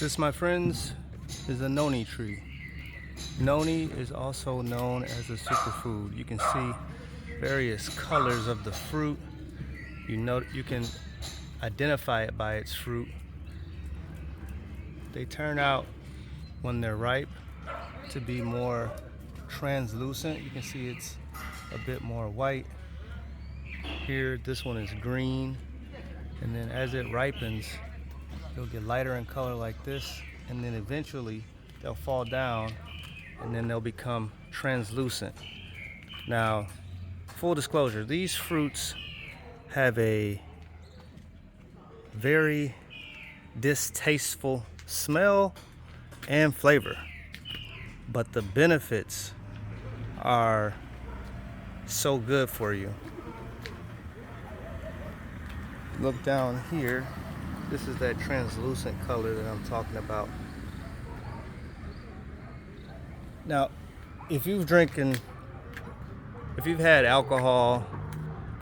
This, my friends, is a Noni tree. Noni is also known as a superfood. You can see various colors of the fruit. You can identify it by its fruit. They turn out when they're ripe to be more translucent. You can see it's a bit more white. Here, this one is green, and then as it ripens, they'll get lighter in color like this, and then eventually they'll fall down and then they'll become translucent. Now, full disclosure, these fruits have a very distasteful smell and flavor, but the benefits are so good for you. Look down here. This is that translucent color that I'm talking about. Now, if you've had alcohol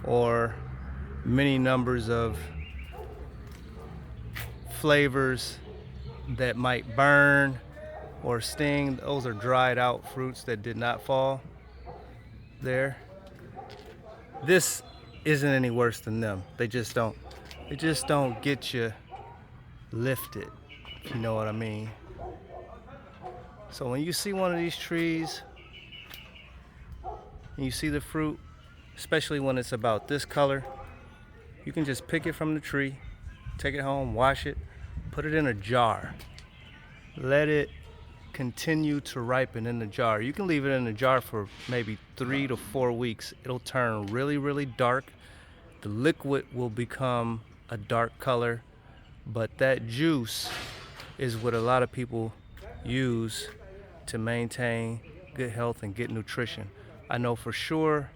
or many numbers of flavors that might burn or sting, those are dried out fruits that did not fall there. This isn't any worse than them. They just don't get you lifted, if you know what I mean. So when you see one of these trees and you see the fruit, especially when it's about this color, you can just pick it from the tree, take it home, wash it, put it in a jar. Let it continue to ripen in the jar. You can leave it in the jar for maybe 3 to 4 weeks. It'll turn really, really dark. The liquid will become a dark color, but that juice is what a lot of people use to maintain good health and get nutrition. I know for sure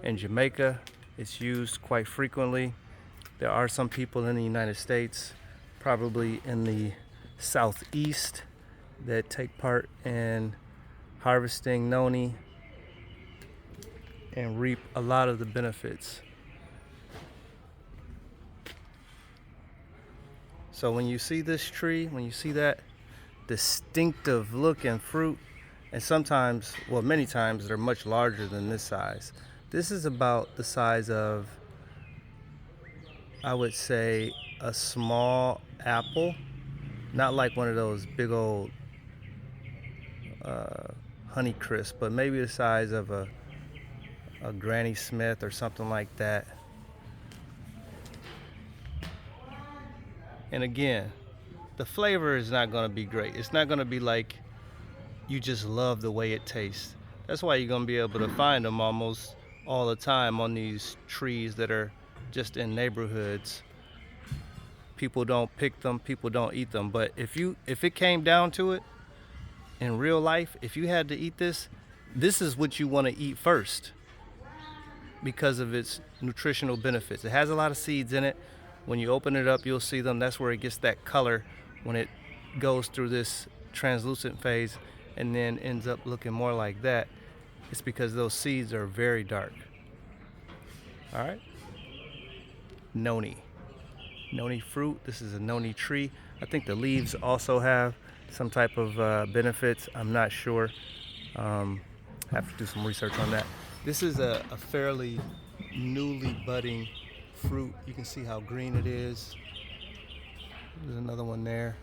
in Jamaica it's used quite frequently. There are some people in the United States, probably in the southeast, that take part in harvesting noni and reap a lot of the benefits. So when you see this tree, when you see that distinctive looking fruit, and sometimes, well, many times they're much larger than this size. This is about the size of, I would say, a small apple. Not like one of those big old Honey Crisp, but maybe the size of a Granny Smith or something like that. And again, the flavor is not going to be great. It's not going to be like you just love the way it tastes. That's why you're going to be able to find them almost all the time on these trees that are just in neighborhoods. People don't pick them, people don't eat them. But if it came down to it, in real life, if you had to eat this, this is what you want to eat first because of its nutritional benefits. It has a lot of seeds in it. When you open it up, you'll see them. That's where it gets that color when it goes through this translucent phase and then ends up looking more like that. It's because those seeds are very dark. All right. Noni fruit. This is a noni tree. I think the leaves also have some type of benefits. I'm not sure. Have to do some research on that. This is a fairly newly budding fruit. You can see how green it is. There's another one there.